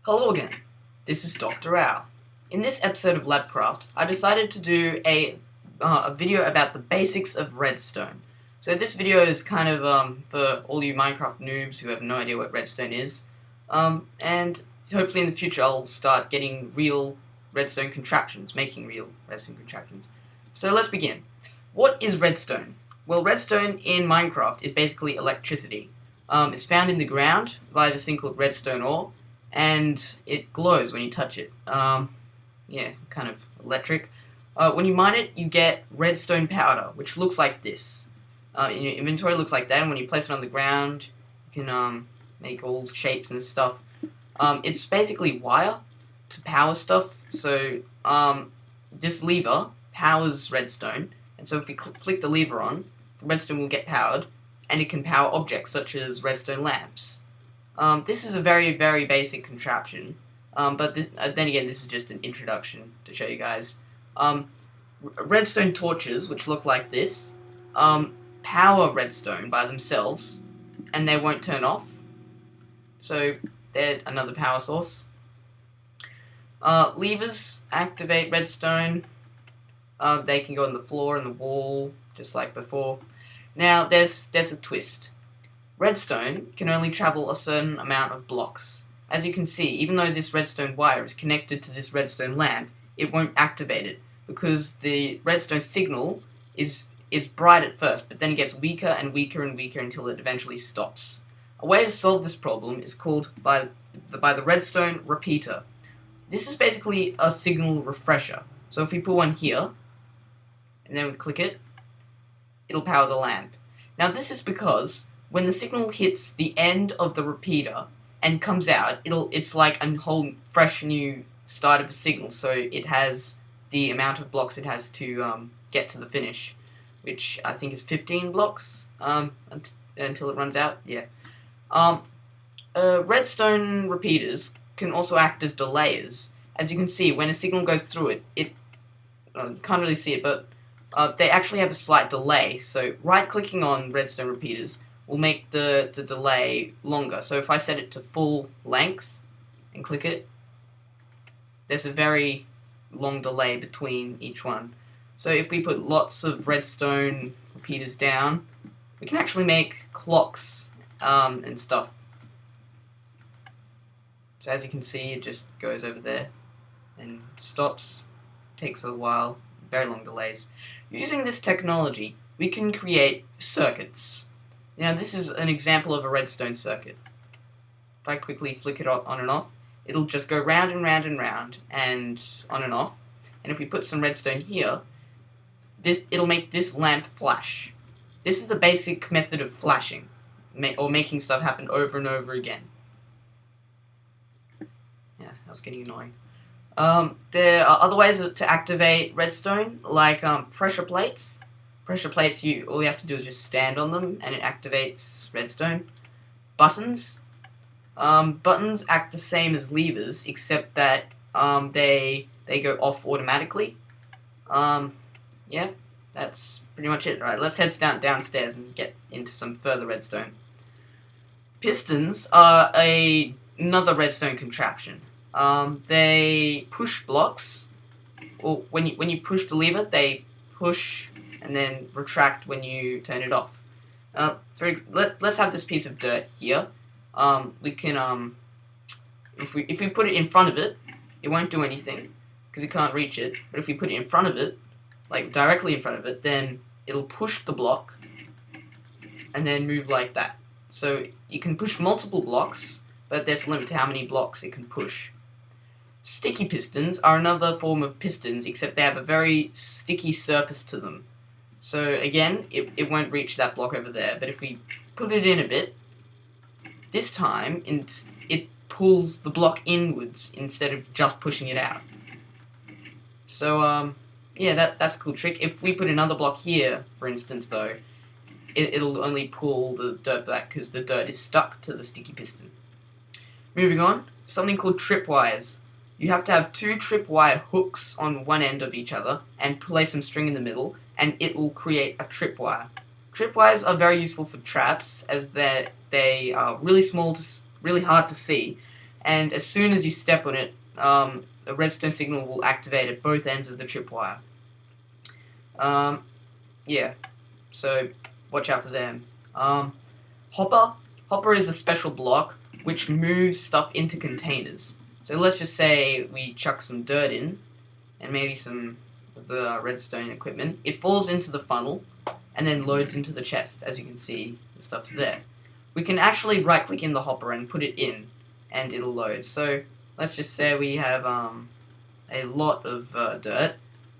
Hello again, this is Dr. Owl. In this episode of Labcraft, I decided to do a video about the basics of redstone. So this video is kind of for all you Minecraft noobs who have no idea what redstone is, and hopefully in the future I'll start getting real redstone contraptions, making real redstone contraptions. So let's begin. What is redstone? Well, redstone in Minecraft is basically electricity. It's found in the ground by this thing called redstone ore, and it glows when you touch it. Yeah, kind of electric. When you mine it, you get redstone powder, which looks like this. In your inventory, it looks like that, and when you place it on the ground, you can make all shapes and stuff. It's basically wire to power stuff, so this lever powers redstone, and so if we flick the lever on, the redstone will get powered, and it can power objects such as redstone lamps. This is a very, very basic contraption, but then again, this is just an introduction to show you guys. Redstone torches, which look like this, power redstone by themselves, and they won't turn off, so they're another power source. Levers activate redstone. They can go on the floor and the wall, just like before. Now, there's a twist. Redstone can only travel a certain amount of blocks. As you can see, even though this redstone wire is connected to this redstone lamp, it won't activate it, because the redstone signal is bright at first, but then it gets weaker and weaker and weaker until it eventually stops. A way to solve this problem is called by the redstone repeater. This is basically a signal refresher. So if we put one here, and then we click it, it'll power the lamp. Now this is because when the signal hits the end of the repeater and comes out, it's like a whole fresh new start of a signal, so it has the amount of blocks it has to get to the finish, which I think is 15 blocks until it runs out. Yeah. Redstone repeaters can also act as delayers. As you can see, when a signal goes through you can't really see it, but they actually have a slight delay. So right-clicking on redstone repeaters will make the delay longer. So if I set it to full length and click it, there's a very long delay between each one. So if we put lots of redstone repeaters down, we can actually make clocks and stuff. So as you can see, it just goes over there and stops. Takes a while, very long delays. Using this technology, we can create circuits. Now this is an example of a redstone circuit. If I quickly flick it on and off, it'll just go round and round and round and on and off. And if we put some redstone here, it'll make this lamp flash. This is the basic method of flashing, or making stuff happen over and over again. Yeah, that was getting annoying. There are other ways to activate redstone, like pressure plates. Pressure plates, all you have to do is just stand on them, and it activates redstone. Buttons. Buttons act the same as levers, except that they go off automatically. Yeah, that's pretty much it. Right, let's head downstairs and get into some further redstone. Pistons are another redstone contraption. They push blocks. Or when you push the lever, they push and then retract when you turn it off. Let's have this piece of dirt here. We can if we put it in front of it, it won't do anything because it can't reach it. But if we put it in front of it, like directly in front of it, then it'll push the block and then move like that. So you can push multiple blocks, but there's a limit to how many blocks it can push. Sticky pistons are another form of pistons, except they have a very sticky surface to them. So again, it won't reach that block over there, but if we put it in a bit, this time it pulls the block inwards instead of just pushing it out. So yeah, that's a cool trick. If we put another block here, for instance, though, it'll only pull the dirt back because the dirt is stuck to the sticky piston. Moving on, something called tripwires. You have to have two tripwire hooks on one end of each other and place some string in the middle, and it will create a tripwire. Tripwires are very useful for traps, as they are really small, really hard to see, and as soon as you step on it, a redstone signal will activate at both ends of the tripwire. Yeah, so watch out for them. Hopper is a special block which moves stuff into containers. So let's just say we chuck some dirt in, and maybe some of the redstone equipment. It falls into the funnel, and then loads into the chest. As you can see, the stuff's there. We can actually right-click in the hopper and put it in, and it'll load. So let's just say we have a lot of dirt.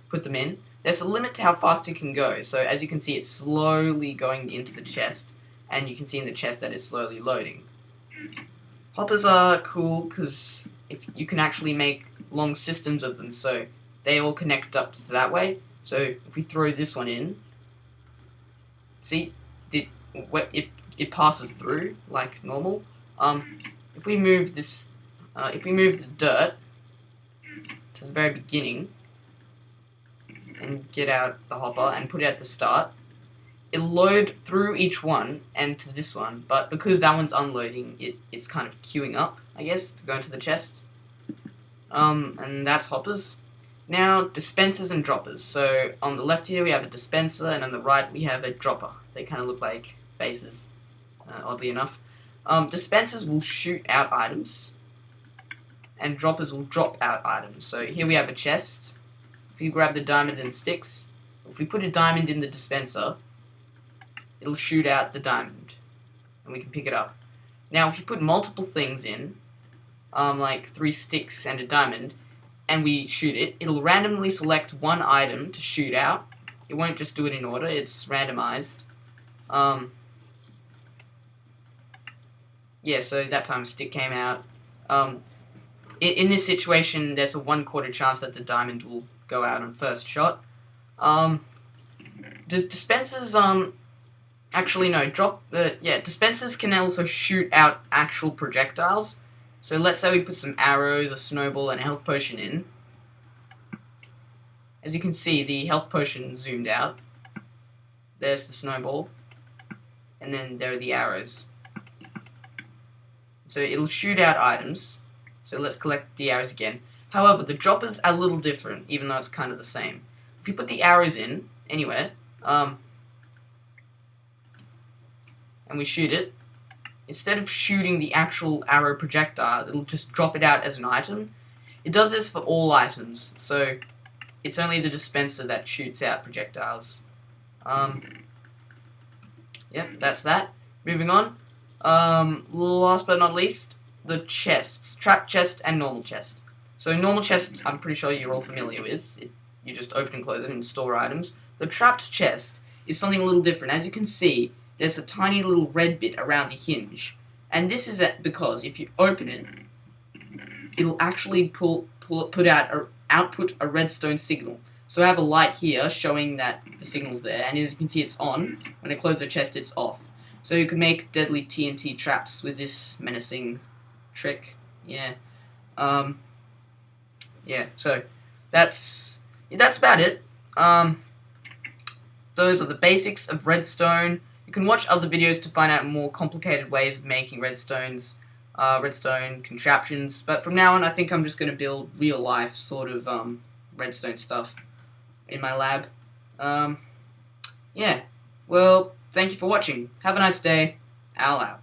Put them in. There's a limit to how fast it can go. So as you can see, it's slowly going into the chest, and you can see in the chest that it's slowly loading. Hoppers are cool because if you can actually make long systems of them, so they all connect up to that way. So if we throw this one in, see, it passes through like normal. If we move this, if we move the dirt to the very beginning and get out the hopper and put it at the start, it'll load through each one and to this one, but because that one's unloading, it's kind of queuing up, I guess, to go into the chest. And that's hoppers. Now, dispensers and droppers. So on the left here we have a dispenser, and on the right we have a dropper. They kind of look like faces, oddly enough. Dispensers will shoot out items, and droppers will drop out items. So here we have a chest. If you grab the diamond and sticks, if we put a diamond in the dispenser, it'll shoot out the diamond, and we can pick it up. Now, if you put multiple things in, like 3 sticks and a diamond, and we shoot it, it'll randomly select one item to shoot out. It won't just do it in order, it's randomized. Yeah, so that time a stick came out. In this situation, there's a 1/4 chance that the diamond will go out on first shot. Dispensers, actually no, dispensers can also shoot out actual projectiles. So let's say we put some arrows, a snowball, and a health potion in. As you can see, the health potion zoomed out. There's the snowball. And then there are the arrows. So it'll shoot out items. So let's collect the arrows again. However, the droppers are a little different, even though it's kind of the same. If you put the arrows in, anywhere, and we shoot it, instead of shooting the actual arrow projectile, it'll just drop it out as an item. It does this for all items, so it's only the dispenser that shoots out projectiles. Yep, that's that. Moving on. Last but not least, the chests. Trap chest and normal chest. So normal chest, I'm pretty sure you're all familiar with. You just open and close it and store items. The trapped chest is something a little different. As you can see, there's a tiny little red bit around the hinge. And this is because if you open it, it'll actually output a redstone signal. So I have a light here showing that the signal's there, and as you can see it's on. When I close the chest, it's off. So you can make deadly TNT traps with this menacing trick. Yeah. Yeah, so that's about it. Those are the basics of redstone. You can watch other videos to find out more complicated ways of making redstone contraptions, but from now on I think I'm just going to build real life sort of redstone stuff in my lab. Yeah, well, thank you for watching. Have a nice day. Al out.